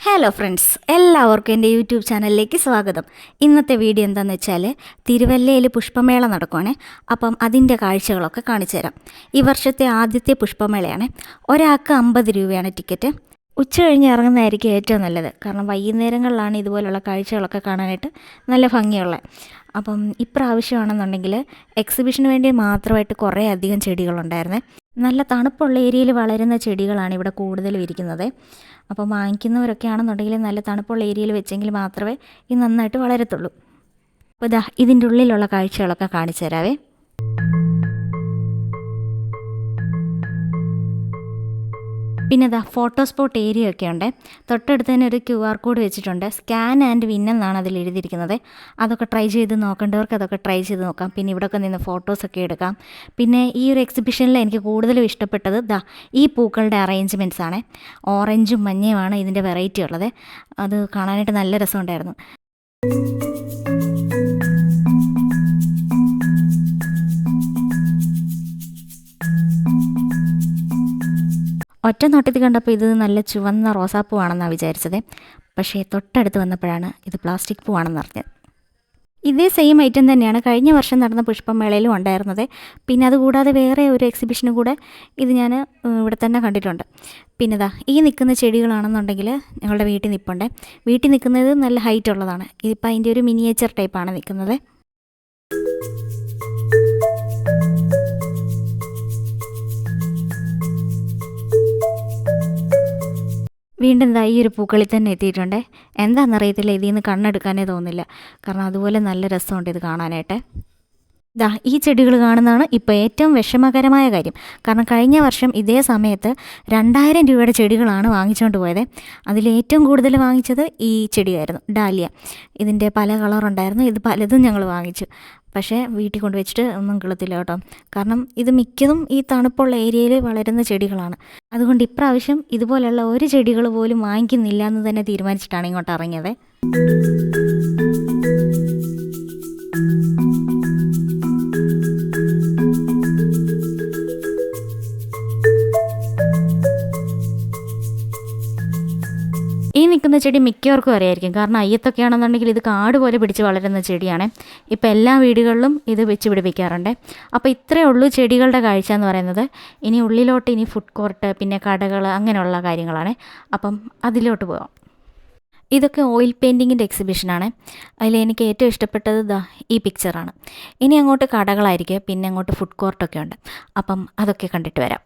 Hello friends, എല്ലാവർക്കും എൻ്റെ YouTube ചാനലിലേക്ക് സ്വാഗതം. ഇന്നത്തെ വീഡിയോ എന്താണെന്ന് വെച്ചാൽ തിരുവല്ലയിൽ പുഷ്പമേള നടക്കുവാണ്. അപ്പം അതിൻ്റെ കാഴ്ചകളൊക്കെ കാണിച്ചു തരാം. ഈ വർഷത്തെ ആദ്യത്തെ പുഷ്പമേളയാണ്. ഒരാൾക്ക് 50 രൂപയാണ് ടിക്കറ്റ്. ഉച്ച കഴിഞ്ഞ് ഇറങ്ങുന്നതായിരിക്കും ഏറ്റവും നല്ലത്. കാരണം വൈകുന്നേരങ്ങളിലാണ് ഇതുപോലുള്ള കാഴ്ചകളൊക്കെ കാണാനായിട്ട് നല്ല ഭംഗിയുള്ളത്. അപ്പം ഇപ്രാവശ്യമാണെന്നുണ്ടെങ്കിൽ എക്സിബിഷന് വേണ്ടി മാത്രമായിട്ട് കുറേ അധികം ചെടികളുണ്ടായിരുന്നേ. നല്ല തണുപ്പുള്ള ഏരിയയിൽ വളരുന്ന ചെടികളാണ് ഇവിടെ കൂടുതലും ഇരിക്കുന്നത്. അപ്പം വാങ്ങിക്കുന്നവരൊക്കെ ആണെന്നുണ്ടെങ്കിൽ നല്ല തണുപ്പുള്ള ഏരിയയിൽ വെച്ചെങ്കിൽ മാത്രമേ ഇത് നന്നായിട്ട് വളരത്തുള്ളൂ. അപ്പോൾ ഇതാ ഇതിൻ്റെ ഉള്ളിലുള്ള കാഴ്ചകളൊക്കെ കാണിച്ചു തരാവേ. പിന്നെ ഇതാ ഫോട്ടോ സ്പോട്ട് ഏരിയ ഒക്കെ ഉണ്ട്. തൊട്ടടുത്ത് തന്നെ ഒരു QR കോഡ് വെച്ചിട്ടുണ്ട്. സ്കാൻ ആൻഡ് വിൻ എന്നാണ് അതിൽ എഴുതിയിരിക്കുന്നത്. അതൊക്കെ ട്രൈ ചെയ്ത് നോക്കേണ്ടവർക്ക് അതൊക്കെ ട്രൈ ചെയ്ത് നോക്കാം. പിന്നെ ഇവിടെയൊക്കെ നിന്ന് ഫോട്ടോസൊക്കെ എടുക്കാം. പിന്നെ ഈ ഒരു എക്സിബിഷനിൽ എനിക്ക് കൂടുതലും ഇഷ്ടപ്പെട്ടത് ഈ പൂക്കളുടെ അറേഞ്ച്മെൻറ്റ്സ് ആണ്. ഓറഞ്ചും മഞ്ഞയുമാണ് ഇതിൻ്റെ വെറൈറ്റി ഉള്ളത്. അത് കാണാനായിട്ട് നല്ല രസമുണ്ടായിരുന്നു. ഒറ്റ നോട്ടത്തിൽ കണ്ടപ്പോൾ ഇത് നല്ല ചുവന്ന റോസാപ്പൂവാണെന്നാണ് വിചാരിച്ചത്. പക്ഷേ തൊട്ടടുത്ത് വന്നപ്പോഴാണ് ഇത് പ്ലാസ്റ്റിക് പൂവാണെന്ന് അറിഞ്ഞത്. ഇതേ സെയിം ഐറ്റം തന്നെയാണ് കഴിഞ്ഞ വർഷം നടന്ന പുഷ്പമേളയിലും ഉണ്ടായിരുന്നത്. പിന്നെ അതുകൂടാതെ വേറെ ഒരു എക്സിബിഷനും കൂടെ ഇത് ഞാൻ ഇവിടെ തന്നെ കണ്ടിട്ടുണ്ട്. പിന്നെ ഈ നിൽക്കുന്ന ചെടികളാണെന്നുണ്ടെങ്കിൽ ഞങ്ങളുടെ വീട്ടിൽ നിൽപ്പുണ്ട്. വീട്ടിൽ നിൽക്കുന്നത് നല്ല ഹൈറ്റ് ഉള്ളതാണ്. ഇതിപ്പോൾ അതിൻ്റെ ഒരു മിനിയേച്ചർ ടൈപ്പാണ് നിൽക്കുന്നത്. വീണ്ടും ഈ ഒരു പൂക്കളിൽ തന്നെ എത്തിയിട്ടുണ്ട്. എന്താണെന്നറിയത്തില്ല, ഇതിൽ നിന്ന് കണ്ണെടുക്കാനേ തോന്നില്ല. കാരണം അതുപോലെ നല്ല രസമുണ്ട് ഇത് കാണാനായിട്ട്. ഈ ചെടികൾ കാണുന്നതാണ് ഇപ്പോൾ ഏറ്റവും വിഷമകരമായ കാര്യം. കാരണം കഴിഞ്ഞ വർഷം ഇതേ സമയത്ത് 2000 രൂപയുടെ ചെടികളാണ് വാങ്ങിച്ചുകൊണ്ട് പോയത്. അതിലേറ്റവും കൂടുതൽ വാങ്ങിച്ചത് ഈ ചെടിയായിരുന്നു, ഡാലിയ. ഇതിൻ്റെ പല കളറുണ്ടായിരുന്നു. ഇത് പലതും ഞങ്ങൾ വാങ്ങിച്ചു. പക്ഷേ വീട്ടിൽ കൊണ്ടുവച്ചിട്ട് ഒന്നും കിളത്തില്ല കേട്ടോ. കാരണം ഇത് മിക്കതും ഈ തണുപ്പുള്ള ഏരിയയിൽ വളരുന്ന ചെടികളാണ്. അതുകൊണ്ട് ഇപ്രാവശ്യം ഇതുപോലെയുള്ള ഒരു ചെടികൾ പോലും വാങ്ങിക്കുന്നില്ല എന്ന് തന്നെ തീരുമാനിച്ചിട്ടാണ് ഇങ്ങോട്ട് ഇറങ്ങിയത്. ഈ നിൽക്കുന്ന ചെടി മിക്കവർക്കും അറിയായിരിക്കും. കാരണം അയ്യത്തൊക്കെ ആണെന്നുണ്ടെങ്കിൽ ഇത് കാട് പോലെ പിടിച്ച് വളരുന്ന ചെടിയാണ്. ഇപ്പോൾ എല്ലാ വീടുകളിലും ഇത് വെച്ച് പിടിപ്പിക്കാറുണ്ട്. അപ്പോൾ ഇത്രയേ ഉള്ളൂ ചെടികളുടെ കാഴ്ച എന്ന് പറയുന്നത്. ഇനി ഉള്ളിലോട്ട് ഇനി ഫുഡ് കോർട്ട്, പിന്നെ കടകൾ, അങ്ങനെയുള്ള കാര്യങ്ങളാണ്. അപ്പം അതിലോട്ട് പോകാം. ഇതൊക്കെ ഓയിൽ പെയിൻറ്റിങ്ങിൻ്റെ എക്സിബിഷനാണ്. അതിൽ എനിക്ക് ഏറ്റവും ഇഷ്ടപ്പെട്ടത് ഈ പിക്ചറാണ്. ഇനി അങ്ങോട്ട് കടകളായിരിക്കും, പിന്നെ അങ്ങോട്ട് ഫുഡ് കോർട്ടൊക്കെ ഉണ്ട്. അപ്പം അതൊക്കെ കണ്ടിട്ട് വരാം.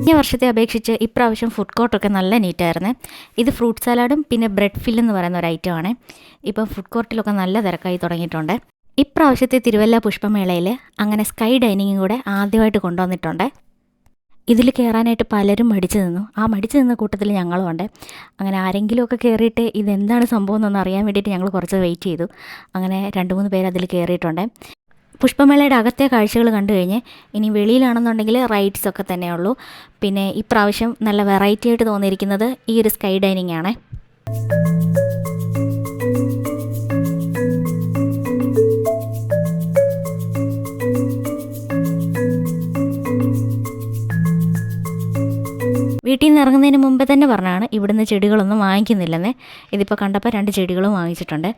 കഴിഞ്ഞ വർഷത്തെ അപേക്ഷിച്ച് ഇപ്രാവശ്യം ഫുഡ് കോർട്ടൊക്കെ നല്ല നീറ്റായിരുന്നു. ഇത് ഫ്രൂട്ട് സാലാഡും പിന്നെ ബ്രെഡ് ഫില്ലെന്ന് പറയുന്ന ഒരു ഐറ്റമാണ്. ഇപ്പം ഫുഡ് കോർട്ടിലൊക്കെ നല്ല തിരക്കായി തുടങ്ങിയിട്ടുണ്ട്. ഇപ്രാവശ്യത്തെ തിരുവല്ല പുഷ്പമേളയിൽ അങ്ങനെ സ്കൈ ഡൈനിങ്ങും കൂടെ ആദ്യമായിട്ട് കൊണ്ടുവന്നിട്ടുണ്ട്. ഇതിൽ കയറാനായിട്ട് പലരും മടിച്ചു നിന്നു. ആ മടിച്ചു നിന്ന കൂട്ടത്തിൽ ഞങ്ങളും ഉണ്ട്. അങ്ങനെ ആരെങ്കിലുമൊക്കെ കയറിയിട്ട് ഇതെന്താണ് സംഭവം എന്നൊന്ന് അറിയാൻ വേണ്ടിയിട്ട് ഞങ്ങൾ കുറച്ച് വെയിറ്റ് ചെയ്തു. അങ്ങനെ 2-3 പേര് അതിൽ കയറിയിട്ടുണ്ട്. പുഷ്പമേളയുടെ അകത്തെ കാഴ്ചകൾ കണ്ടു കഴിഞ്ഞ് ഇനി വെളിയിലാണെന്നുണ്ടെങ്കിൽ റൈഡ്സ് ഒക്കെ തന്നെയുള്ളൂ. പിന്നെ ഇപ്രാവശ്യം നല്ല വെറൈറ്റി ആയിട്ട് തോന്നിയിരിക്കുന്നത് ഈ ഒരു സ്കൈ ഡൈനിങ് ആണ്. വീട്ടിൽ നിന്ന് ഇറങ്ങുന്നതിന് മുമ്പേ തന്നെ പറഞ്ഞാണ് ഇവിടുന്ന് ചെടികളൊന്നും വാങ്ങിക്കുന്നില്ലെന്നേ. ഇതിപ്പോൾ കണ്ടപ്പോൾ 2 ചെടികളും വാങ്ങിച്ചിട്ടുണ്ട്.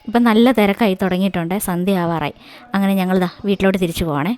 ഇപ്പം നല്ല തിരക്കായി തുടങ്ങിയിട്ടുണ്ട്, സന്ധ്യ ആവാറായി. അങ്ങനെ ഞങ്ങളിതാ വീട്ടിലോട്ട് തിരിച്ചു പോവാണേ.